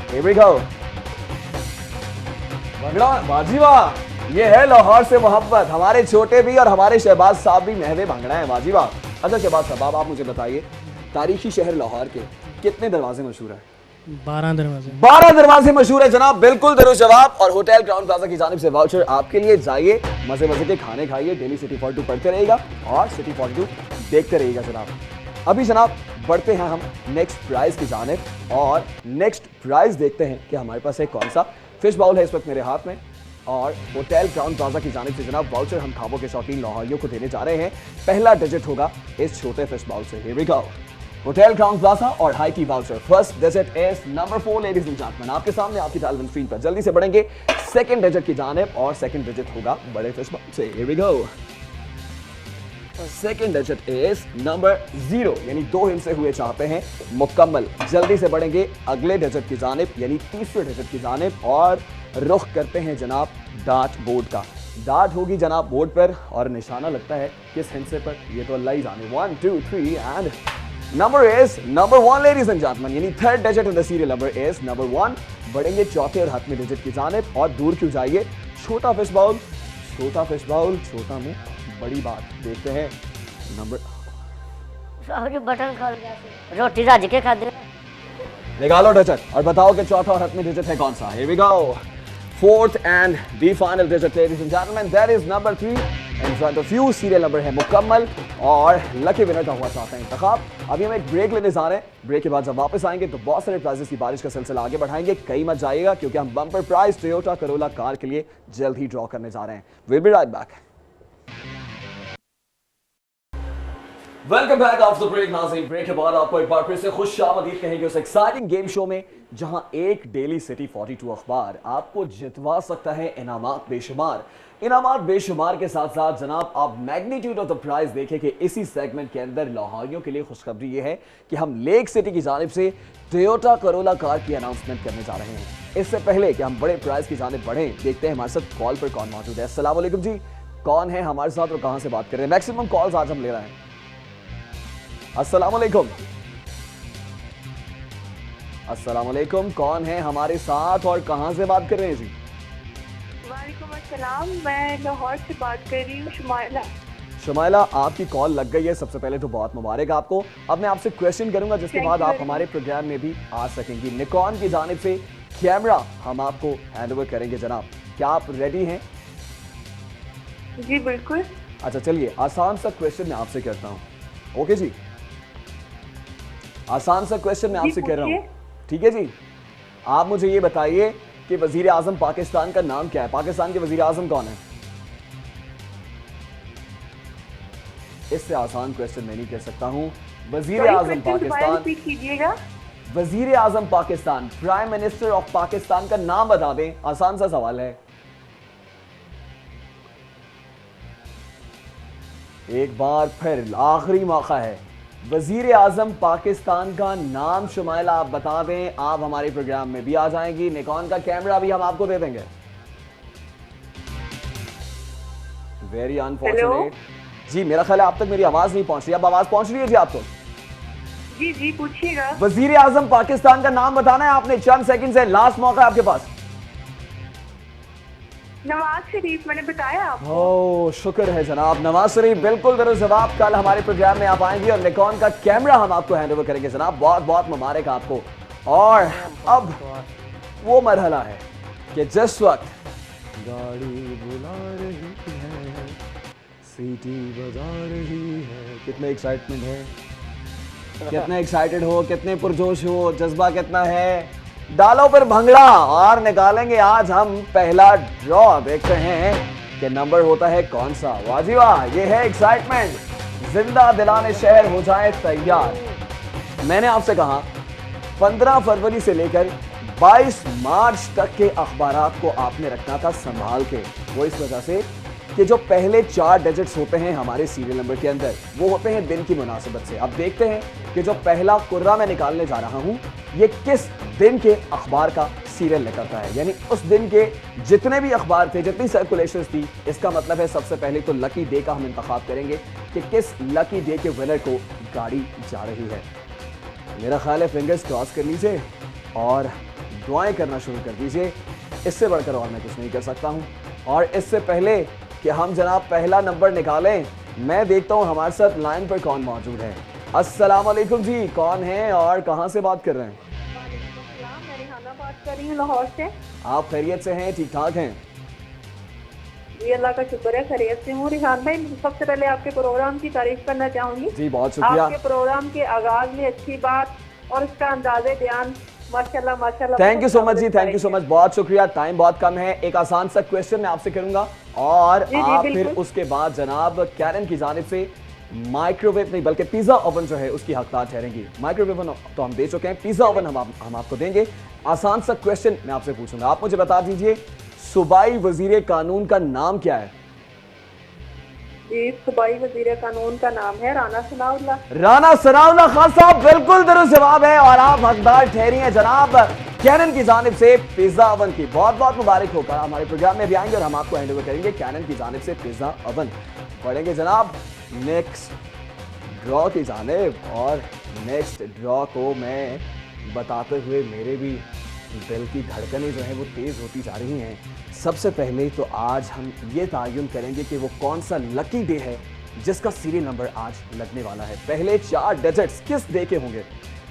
Here we go। Bhangra बाजी वाह, ये है लाहौर से मोहब्बत। हमारे छोटे भी और हमारे शहबाज साहब भी महवे भंगड़ा है। बाजी वाह। अच्छा शहबाज साहब, आप मुझे बताइए तारीखी शहर लाहौर के कितने दरवाजे मशहूर हैं? 12 दरवाजे। 12 दरवाजे मशहूर है जनाब, बिल्कुल दुरुस्त जवाब। और होटल क्राउन प्लाजा की जानिब से वाउचर आपके लिए। जाइए मजे मजे के खाने खाइए, डेली सिटी 42 पढ़ते रहिएगा और सिटी 42 देखते रहिएगा जनाब। अभी जनाब बढ़ते हैं हम नेक्स्ट प्राइज की जानिब, और नेक्स्ट प्राइज देखते हैं कि हमारे पास है कौन सा। फिश बाउल है इस वक्त मेरे हाथ में, और होटल क्राउन प्लाजा की जानिब से जनाब वाउचर हम खाबों के शौकीन लाहौरियों को देने जा रहे हैं। पहला डिजिट होगा इस छोटे फिश बाउल से। Here we go। Hotel Crowne Plaza और high tea voucher. First digit is number 4 ladies and gentleman, आपके सामने आपकी टेलीविजन स्क्रीन पर। जल्दी से बढ़ेंगे सेकंड डिजिट की जानिब, और सेकंड डिजिट होगा बड़े फिश बाउल से। Here we go। Second digit is number 0, यानी 2 हिस्से हुए चाहते हैं मुकम्मल। जल्दी से बढ़ेंगे अगले डिजिट की जानिब, यानी तीसरे डिजिट की जानिब, और रुख करते हैं जनाब डार्ट बोर्ड का। डार्ट होगी जनाब बोर्ड पर, और निशाना लगता है किस हिस्से पर ये तो अल्लाह ही जाने। 1 2 3 and number is number 1 ladies and gentleman, यानी third digit in the serial number is number 1। बढ़ेंगे चौथे और हाथवें डिजिट की जानिब, और दूर क्यों जाइए। छोटा फिश बाउल, छोटा फिश बाउल, छोटा मुंह, बड़ी बात। देखते हैं नंबर। साहब बटन खोल गया, रोटी राज के खा दे। निकालो डिजिट और बताओ कि चौथा और हाथवें डिजिट है कौन सा। Here we go। Fourth and the final digit, ladies and gentlemen, that is number 3 in front of you। Serial number है मुकम्मल, और लकी विनर का हुआ चाहता है इंतखाब। अभी हम एक ब्रेक लेने जा रहे हैं। ब्रेक के बाद जब वापस आएंगे तो बहुत सारे प्राइजेस की बारिश का सिलसिला आगे बढ़ाएंगे। कहीं मत जाइएगा, क्योंकि हम bumper prize Toyota Corolla car के लिए जल्द ही ड्रॉ करने जा रहे हैं। We'll be right back। Welcome back after break. नाज़रीन, ब्रेक के बाद आपको एक बार फिर से खुशामदीद कहेंगे उस एक्साइटिंग गेम शो में, जहां एक डेली सिटी 42 अखबार आपको जितवा सकता है इनामात बेशुमार। इनामात बेशुमार के साथ साथ जनाब आप मैग्नीट्यूड ऑफ द प्राइज देखें कि इसी सेगमेंट के अंदर लाहौरियों के लिए खुशखबरी ये है कि हम लेक सिटी की जानिब से टोयोटा करोला कार की अनाउंसमेंट करने जा रहे हैं। इससे पहले कि हम बड़े प्राइज की जानिब बढ़ें, देखते हैं हमारे साथ कॉल पर कौन मौजूद है। अस्सलाम वालेकुम जी, कौन है हमारे साथ और कहां से बात कर रहे हैं? मैक्सिमम कॉल्स आज हम ले रहे हैं। अस्सलाम वालेकुम। अस्सलाम वालेकुम, कौन है हमारे साथ और कहां से बात कर रहे हैं जी? वालेकुम अस्सलाम, मैं लाहौर से बात कर रही हूँ, शुमाइला। शुमाइला, आपकी कॉल लग गई है, सबसे पहले तो बहुत मुबारक आपको। अब मैं आपसे क्वेश्चन करूंगा जिसके Thank बाद you आप very हमारे प्रोग्राम में भी आ सकेंगी। निकॉन की जानिब से कैमरा हम आपको हैंड ओवर करेंगे जनाब। क्या आप रेडी हैं? जी बिल्कुल। अच्छा चलिए, आसान सा क्वेश्चन मैं आपसे करता हूँ। ओके जी, आसान सा क्वेश्चन मैं जी, आपसे कर रहा हूँ, पूछिए। ठीक है जी? आप मुझे ये बताइए कि वजीर आजम पाकिस्तान का नाम क्या है? पाकिस्तान के वजीर आजम कौन है? इससे आसान क्वेश्चन मैं नहीं कर सकता हूं। वजीर आजम पाकिस्तान, रिपीट कीजिएगा। वजीर आजम Pakistan, prime minister of Pakistan का नाम बता दें। आसान सा सवाल है। एक बार फिर आखिरी मौका है। वजीर आजम पाकिस्तान का नाम शुमाइला आप बता दें, आप हमारे प्रोग्राम में भी आ जाएंगी। निकॉन का कैमरा भी हम आपको दे देंगे। वेरी अनफॉर्चुनेट जी, मेरा ख्याल है आप तक मेरी आवाज नहीं पहुंच रही। अब आवाज पहुंच रही है जी आपको? जी जी पूछिएगा। वजीर आजम पाकिस्तान का नाम बताना है आपने, चंद सेकंड है, लास्ट मौका है आपके पास। नवाज शरीफ, मैंने बताया आपको। ओह शुक्र है जनाब, नवाज शरीफ बिल्कुल दुरुस्त जवाब। कल हमारे प्रोग्राम में आप आएंगे और निकॉन का कैमरा हम आपको हैंड ओवर करेंगे जनाब। बहुत बहुत मुबारक आपको। और अब वो मरहला है कि जिस वक्त गाड़ी बुला रही है, सीटी बजा रही है, कितना एक्साइटमेंट है। कितने एक्साइटेड हो, कितने पुरजोश हो, जज्बा कितना है? डालो पर भंगड़ा और निकालेंगे आज हम पहला ड्रॉ। देखते हैं कि नंबर होता है कौन सा। वाह जी वाह, ये है एक्साइटमेंट। जिंदा दिलाने शहर हो जाए तैयार। मैंने आपसे कहा 15 फरवरी से लेकर 22 मार्च तक के अखबारात को आपने रखना था संभाल के। वो इस वजह से कि जो पहले 4 डिजिट्स होते हैं हमारे सीरियल नंबर के अंदर वो होते हैं दिन की मुनासिबत से। अब देखते हैं कि जो पहला कुर्रा मैं निकालने जा रहा हूं ये किस दिन के अखबार का सीरियल निकलता है। यानी उस दिन के जितने भी अखबार थे, जितनी सर्कुलेशंस थी, इसका मतलब है सबसे पहले तो लकी डे का हम इंतखाब करेंगे कि किस लकी डे के विनर को गाड़ी जा रही है। मेरा ख्याल है फिंगर्स क्रॉस कर लीजिए और दुआएं करना शुरू कर दीजिए। इससे बढ़कर और मैं कुछ नहीं कर सकता हूं। और इससे पहले कि हम जनाब पहला नंबर निकालें, मैं देखता हूं हमारे साथ लाइन पर कौन मौजूद है। अस्सलाम वालेकुम जी, कौन है और कहां से बात कर रहे हैं? मैं रिहाना बात कर रही हूँ लाहौर से। आप खैरियत से हैं, ठीक ठाक हैं? जी अल्लाह का शुक्र है, खैरियत से हूँ। रिहान भाई, सबसे पहले आपके प्रोग्राम की तारीफ करना चाहूंगी। जी बहुत शुक्रिया। आपके प्रोग्राम के आगाज में अच्छी बात और उसका अंदाजे बयान माशाल्लाह माशाल्लाह। थैंक यू सो मच जी, थैंक यू सो मच, बहुत शुक्रिया। टाइम बहुत कम है, एक आसान सा क्वेश्चन मैं आपसे करूंगा और जी, आप बिल्कुल। फिर उसके बाद जनाब कैनन की जानिब से माइक्रोवेव नहीं बल्कि पिज्जा ओवन जो है उसकी हकदार ठहरेंगी। माइक्रोवेव ओवन तो हम दे चुके हैं, पिज्जा ओवन हम आपको देंगे। आसान सा क्वेश्चन मैं आपसे पूछूंगा, आप मुझे बता दीजिए सूबाई वजीर कानून का नाम क्या है? जी, सूबाई वजीर कानून का नाम है राना सनाउल्लाह। राना सनाउल्लाह खान साहब, बिल्कुल दुरुस्त जवाब है और आप हकदार ठहरी हैं जनाब कैनन की जानिब से पिज्जा ओवन की। बहुत बहुत मुबारक होकर हमारे प्रोग्राम में भी आएंगे और हम आपको हैंड ओवर करेंगे कैनन की जानिब से पिज्जा ओवन। पढ़ेंगे जनाब नेक्स्ट ड्रॉ की जानिब और नेक्स्ट ड्रॉ को मैं बताते हुए मेरे भी दिल की धड़कनें जो हैं वो तेज़ होती जा रही हैं। सबसे पहले तो आज हम ये तयन करेंगे कि वो कौन सा लकी डे है जिसका सीरियल नंबर आज लगने वाला है। पहले 4 डिजिट्स किस डे के होंगे?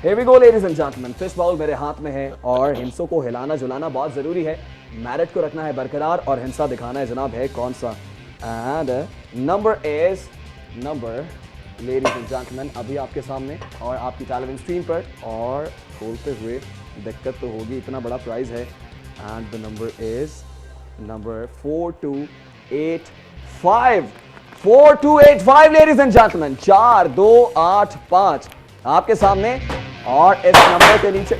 Here we go ladies and gentlemen, fish bowl मेरे हाथ में है और हिंसों को हिलाना जुलाना बहुत ज़रूरी है, मैरिट को रखना है बरकरार और हिंसा दिखाना है जनाब है कौन सा। And number is number ladies and gentleman अभी आपके सामने और आपकी टेलीविजन स्क्रीन पर और खोलते हुए दिक्कत तो होगी, इतना बड़ा प्राइज है। And the number is number 4285 4285 ladies and gentleman 4285 आपके सामने और इस नंबर के नीचे।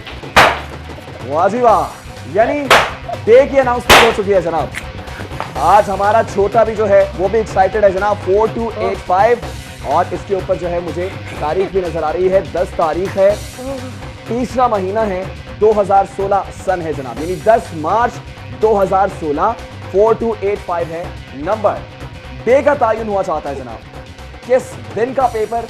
वाह जी वाह, यानी डे की अनाउंसमेंट हो चुकी है जनाब। आज हमारा छोटा भी जो है वो भी एक्साइटेड है जनाब। 4285 और इसके ऊपर जो है मुझे तारीख भी नजर आ रही है, 10 तारीख है, तीसरा महीना है, 2016 सन है जनाब, यानी 10 मार्च 2016। 4285 है नंबर। डे का तायुन हुआ चाहता है जनाब, किस दिन का पेपर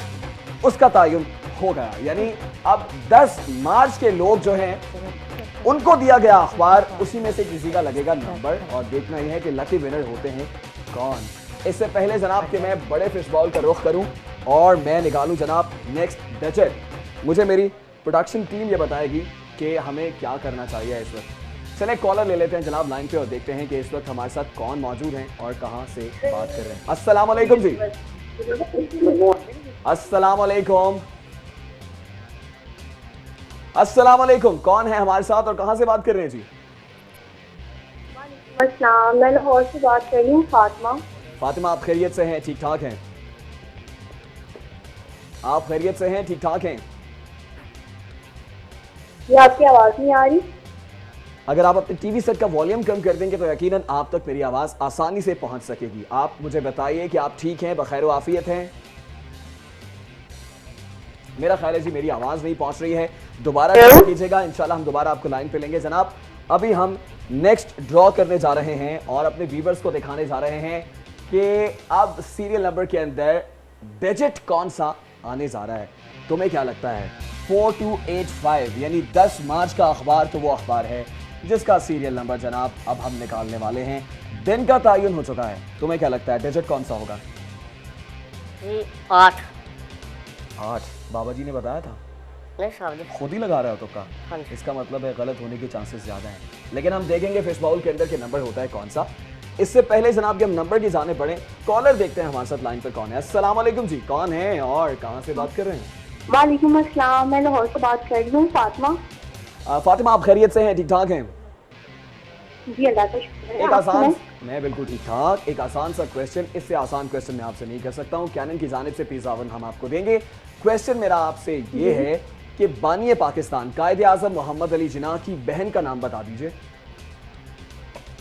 उसका तायुन हो गया। यानी अब 10 मार्च के लोग जो हैं उनको दिया गया अखबार, उसी में से किसी का लगेगा नंबर और देखना यह है कि लकी विनर होते हैं कौन। इससे पहले जनाब कि मैं बड़े फिश बॉल का रुख करूं और मैं निकालूं जनाब नेक्स्ट डिजिट, मुझे मेरी प्रोडक्शन टीम ये बताएगी कि हमें क्या करना चाहिए इस वक्त। चले कॉलर ले लेते हैं जनाब लाइन पे और देखते हैं कि इस वक्त हमारे साथ कौन मौजूद हैं और कहां से बात कर रहे हैं। अस्सलाम वालेकुम जी। अस्सलाम वालेकुम। अस्सलाम वालेकुम, कौन है हमारे साथ और कहां से बात कर रहे हैं जी? अस्सलाम, मैं लाहौर से बात कर रही हूँ, फातिमा। फातिमा, आप खैरियत से हैं, ठीक ठाक हैं? आप खैरियत से हैं, ठीक ठाक हैं? ये आपकी आवाज नहीं आ रही? अगर आप अपने टीवी सेट का वॉल्यूम कम कर देंगे तो यकीनन आप तक मेरी आवाज आसानी से पहुंच सकेगी। आप मुझे बताइए कि आप ठीक हैं, बखैर आफियत हैं? मेरा ख्याल है जी मेरी आवाज नहीं पहुंच रही है, दोबारा कीजिएगा, इंशाल्लाह हम दोबारा आपको लाइन पे लेंगे जनाब। अभी हम नेक्स्ट ड्रॉ करने जा रहे हैं और अपने व्यूवर्स को दिखाने जा रहे हैं कि अब सीरियल नंबर के अंदर डिजिट कौन सा आने जा रहा है। तुम्हें क्या लगता है? 4285 यानी 10 मार्च का अखबार तो वो अखबार है जिसका सीरियल नंबर जनाब अब हम निकालने वाले हैं। दिन का तायुन हो चुका है, तुम्हें क्या लगता है डिजिट कौन सा होगा? 8। 8 बाबा जी ने बताया था, नहीं साहब जी, खुद ही लगा रहा हो तुक्का। हाँ जी। इसका मतलब है गलत होने के चांसेस ज्यादा हैं, लेकिन हम देखेंगे फिश बाउल के अंदर के नंबर होता है कौन सा। इससे पहले जनाब कि हम नंबर की जाने पड़े, कॉलर देखते हैं हमारे साथ लाइन पर कौन है। अस्सलाम वालेकुम जी, कौन है और कहां से बात कर रहे हैं? वालेकुम अस्सलाम, मैं लाहौर से बात कर रही हूँ, फातिमा। फातिमा, आप खैरियत से हैं? ठीक ठाक हैं? जी अल्लाह का शुक्र है। एक आप आसान, सुनाएं? मैं बिल्कुल ठीक ठाक। एक आसान सा क्वेश्चन, इससे आसान क्वेश्चन मैं आपसे नहीं कर सकता हूँ। कैनन की जानिब से पिज़्ज़ा ओवन हम आपको देंगे। क्वेश्चन मेरा आपसे ये है कि बानी पाकिस्तान कायदे आज़म मोहम्मद अली जिन्ना की बहन का नाम बता दीजिए।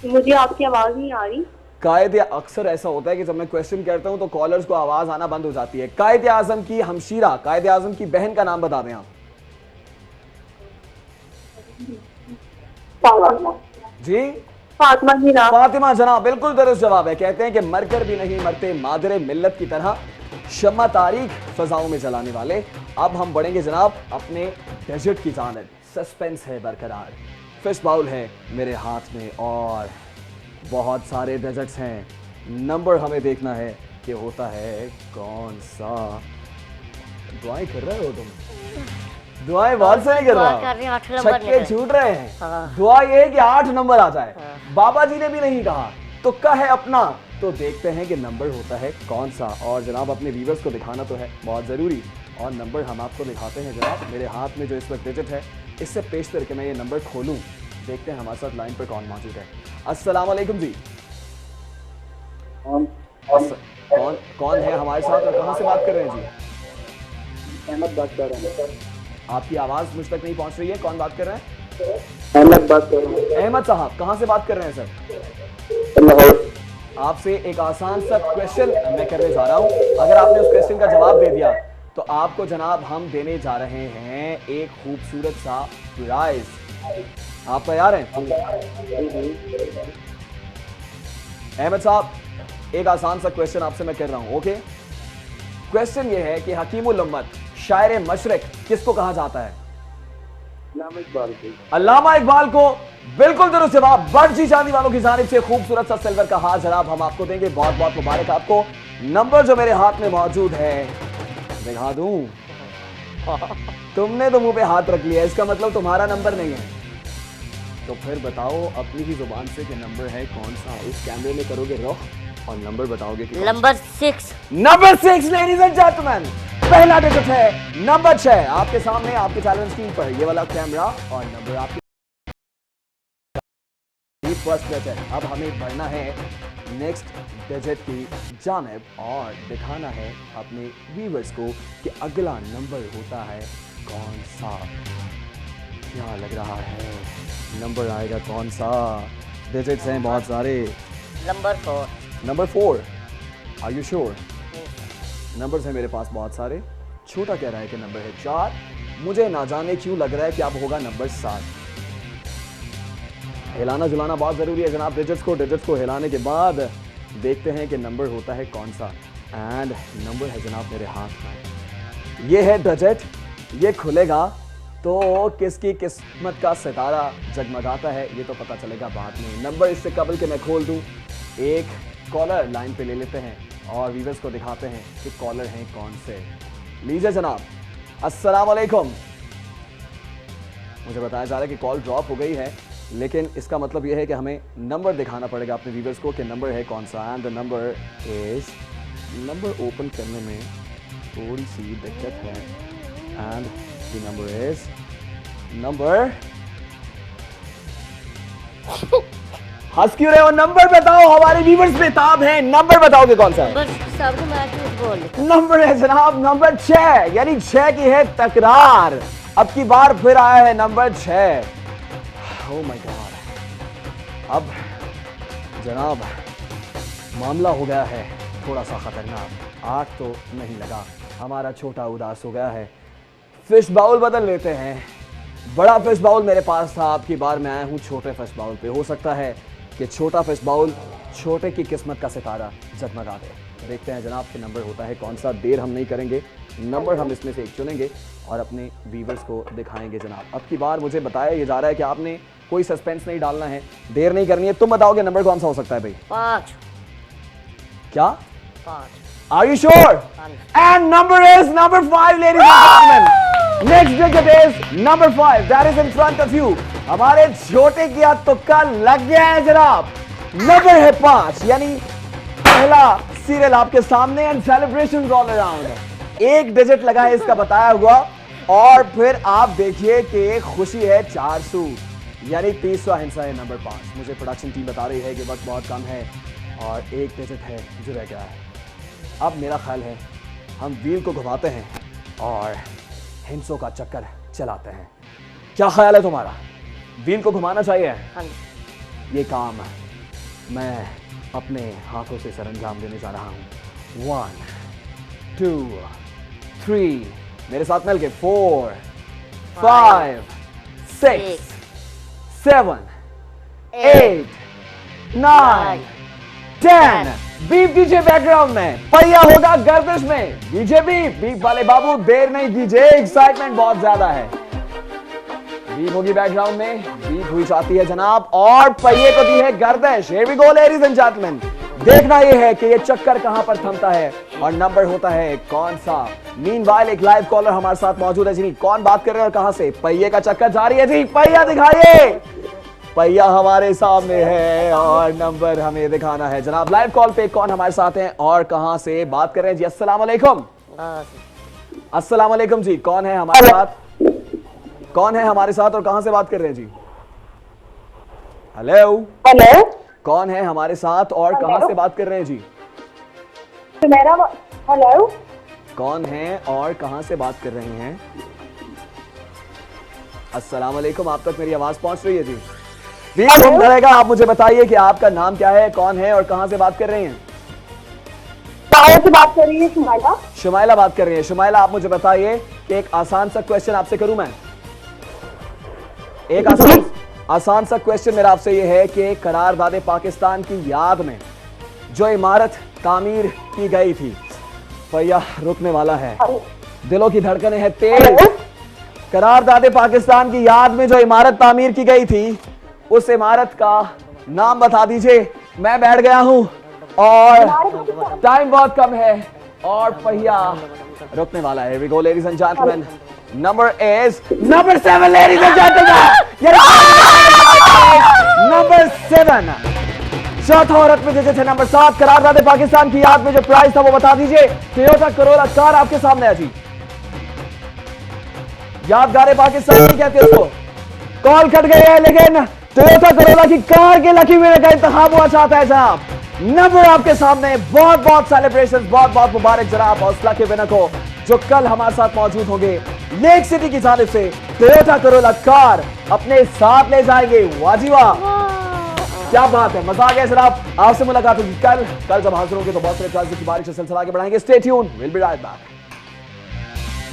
मुझे आपकी आवाज नहीं आ रही। कायदे, अक्सर ऐसा होता है कि जब मैं क्वेश्चन करता हूं तो कॉलर्स को आवाज आना बंद हो जाती है। कायदे आजम की हमशीरा, कायदे आजम की बहन का नाम बता दें आप। फातिमा। जी, फातिमा जी नाम। फातिमा जनाब, बिल्कुल दुरुस्त जवाब है। कहते हैं कि मरकर भी नहीं मरते मादरे मिल्लत की तरह, शम्मा तारीख फजाओं में जलाने वाले। अब हम बढ़ेंगे जनाब अपने डेजर्ट की जानिब। सस्पेंस है बरकरार, फिश बाउल है मेरे हाथ में और बहुत सारे डेजर्ट्स हैं। नंबर हमें देखना है कि होता है कौन सा। दुआएं कर रहे हो तुम? दुआएं बहुत सही कर दुआ रहे कर रहे हैं, 8 हो। नंबर छक्के निकले। छूट रहे हैं। हाँ। दुआ ये है कि 8 नंबर आ जाए। बाबा जी ने भी नहीं कहा, तुक्का है अपना। तो देखते हैं कि नंबर होता है कौन सा। और जनाब अपने व्यूअर्स को दिखाना तो है बहुत ज़रूरी, और नंबर हम आपको दिखाते हैं जनाब। मेरे हाथ में जो इस वक्त डिजिट है, इससे पेश करके मैं ये नंबर खोलूँ। देखते हैं हमारे साथ लाइन पर कौन मौजूद है। अस्सलाम वालेकुम जी। कौन कौन है हमारे साथ और कहाँ से बात कर रहे हैं जी? अहमद बात कर रहा हूँ। आपकी आवाज़ मुझ तक नहीं पहुँच रही है। कौन बात कर रहे हैं? अहमद बात कर रहा हूँ। अहमद साहब, कहाँ से बात कर रहे हैं सर? लाहौर। आपसे एक आसान सा क्वेश्चन मैं करने जा रहा हूँ। अगर आपने उस क्वेश्चन का जवाब दे दिया तो आपको जनाब हम देने जा रहे हैं एक खूबसूरत सा प्राइज। आप तैयार हैं? अहमद साहब, एक आसान सा क्वेश्चन आपसे मैं कर रहा हूं। ओके, क्वेश्चन ये है कि हकीमुल उम्मत शायर मशरिक किसको कहा जाता है? अल्लामा इकबाल को। बिल्कुल दुरुस्त जवाब। बर्जी चांदी वालों की जानिब से खूबसूरत सा सिल्वर का हार जनाब हम आपको देंगे। बहुत बहुत मुबारक आपको। नंबर जो मेरे हाथ में मौजूद है दिखा दूं? तुमने तो मुंह पे हाथ रख लिया, इसका मतलब तुम्हारा नंबर नहीं है। तो फिर बताओ अपनी ही जुबान से कि नंबर है कौन सा। इस कैमरे में करोगे रुख और नंबर बताओगे कि number 6। Number 6 ladies and gentleman, पहला डिजिट है नंबर 6 आपके सामने, आपके चैलेंज स्क्रीन पर ये वाला कैमरा और नंबर आपकी फर्स्ट डिजिट। अब हमें बढ़ना है नेक्स्ट डिजिट की जानिब और दिखाना है अपने व्यूअर्स को कि अगला नंबर होता है कौन सा। क्या लग रहा है नंबर आएगा कौन सा? डिजिट्स हैं बहुत सारे। Number 4। Number 4, are you sure? Numbers हैं मेरे पास बहुत सारे। छोटा कह रहा है कि नंबर है 4। मुझे ना जाने क्यों लग रहा है कि अब होगा नंबर 7। हिलाना जुलाना बहुत ज़रूरी है जनाब डिजिट्स को हिलाने के बाद देखते हैं कि नंबर होता है कौन सा। एंड नंबर है जनाब मेरे हाथ में। ये है डिजिट, ये खुलेगा तो किसकी किस्मत का सितारा जगमगाता है ये तो पता चलेगा बाद में। नंबर इससे कबल के मैं खोल दूं, एक कॉलर लाइन पे ले लेते हैं और व्यूअर्स को दिखाते हैं कि कॉलर हैं कौन से। लीजिए जनाब, अस्सलाम वालेकुम। मुझे बताया जा रहा है कि कॉल ड्रॉप हो गई है, लेकिन इसका मतलब यह है कि हमें नंबर दिखाना पड़ेगा अपने व्यूअर्स को कि नंबर है कौन सा। And the number is, number open करने में थोड़ी सी दिक्कत है। And the number is number हंस क्यों रहे हो? नंबर बताओ, हमारे व्यूअर्स बेताब हैं। नंबर बताओगे कौन सा है? बस सब मैं झूठ बोल। नंबर है जनाब नंबर 6, यानी 6 की है तकरार। अब की बार फिर आया है नंबर 6। Oh my God. अब जनाब मामला हो गया है थोड़ा सा खतरनाक। 8 तो नहीं लगा, हमारा छोटा उदास हो गया है। फिश बाउल बदल लेते हैं। बड़ा फिश बाउल मेरे पास था, आपकी बार मैं आया हूँ छोटे फिश बाउल पे। हो सकता है कि छोटा फिश बाउल छोटे की किस्मत का सितारा जगमगा दे। देखते हैं जनाब कि नंबर होता है कौन सा। देर हम नहीं करेंगे, नंबर हम इसमें से एक चुनेंगे और अपने व्यूअर्स को दिखाएंगे जनाब। अब की बार मुझे बताया ये जा रहा है कि आपने कोई सस्पेंस नहीं डालना है, देर नहीं करनी है। तुम बताओगे नंबर कौन सा हो सकता है भाई? 5। क्या? 5। Are you sure? And number is number 5, ladies and gentlemen. Next digit is number 5. That is in front of you. हमारे छोटे किया तुक्का लग गया है जनाब। नंबर है 5, यानी पहला सीरियल आपके सामने एंड सेलिब्रेशंस ऑल अराउंड। एक डिजिट लगा है इसका बताया हुआ, और फिर आप देखिए कि खुशी है 400, यानी 300 हिस्सा है नंबर 5। मुझे प्रोडक्शन टीम बता रही है कि वक्त बहुत कम है और एक डिजिट है जो रह गया है। अब मेरा ख्याल है हम व्हील को घुमाते हैं और हिंसों का चक्कर चलाते हैं। क्या ख्याल है तुम्हारा? व्हील को घुमाना चाहिए? हाँ जी। ये काम मैं अपने हाथों से सरंजाम देने जा रहा हूं। 1 2 3, मेरे साथ मिलके 4 5 6 7 8 9 10। बीप दीजिए बैकग्राउंड में, पहिया होगा गर्दिश में। दीजिए बीप, बीप वाले बाबू देर नहीं कीजिए, एक्साइटमेंट बहुत ज्यादा है। बीप होगी बैकग्राउंड में, बीप हुई जाती है जनाब, और पहिए को दी है गर्दिश। Here we go ladies and gentlemen। देखना यह है कि ये चक्कर कहां पर थमता है और नंबर होता है कौन सा। मीनवाइल एक लाइव कॉलर हमारे साथ मौजूद है जी। कौन बात कर रहे हैं और कहां से? पहिए का चक्कर जारी है जी, पहिया दिखाइए। पहिया हमारे सामने है और नंबर हमें दिखाना है जनाब। लाइव कॉल पे कौन हमारे साथ हैं और कहां से बात कर रहे हैं जी? अस्सलाम वालेकुम। अस्सलाम वालेकुम जी, कौन है हमारे साथ? कौन है हमारे साथ और कहां से बात कर रहे हैं जी? हेलो हेलो, कौन है हमारे साथ और कहां से बात कर रहे हैं जी? मेरा हेलो, कौन है और कहां से बात कर रहे हैं? अस्सलाम वालेकुम, आप तक मेरी आवाज पहुंच रही है जी? रहेगा, आप मुझे बताइए कि आपका नाम क्या है, कौन है और कहां से बात कर रहे हैं? कहाँ से बात कर रही है? शुमाइला। शुमाइला बात कर रही है। शुमाइला, आप मुझे बताइए कि एक आसान सा क्वेश्चन आपसे करूं मैं। एक आसान सा क्वेश्चन मेरा आपसे ये है कि करारदाद पाकिस्तान की याद में जो इमारत तामीर की गई थी, पहिया रुकने वाला है, दिलों की धड़कनें हैं तेज। करारदाद पाकिस्तान की याद में जो इमारत तामीर की गई थी, उस इमारत का नाम बता दीजिए। मैं बैठ गया हूं और टाइम बहुत कम है और पहिया रुकने वाला है। Here we go, ladies and gentlemen. Number is number 7, ladies and gentlemen. Number 7। चौथा औरत में जैसे थे नंबर 7। करारदाद पाकिस्तान की याद में जो प्राइस था वो बता दीजिए। टोयोटा करोला कार आपके सामने है जी। यादगार पाकिस्तान नहीं कहते उसको। कॉल कट गई है, लेकिन टोयोटा करोला की कार के लकी विनर का इंतखाब हुआ चाहता है जनाब। नंबर आपके सामने, बहुत बहुत सेलिब्रेशन, बहुत बहुत मुबारक जनाब और लकी विनर को जो कल हमारे साथ मौजूद होंगे। लेक सिटी की जानिब से टोयोटा करोला कार अपने साथ ले जाएंगे। वाजीवा, क्या बात है, मजा आ गया जनाब। आपसे मुलाकात होगी कल जब हाजिर होंगे तो बहुत सारे प्राइज़ की बारिश से सिलसिला आगे बढ़ाएंगे। Stay tune, will be right back.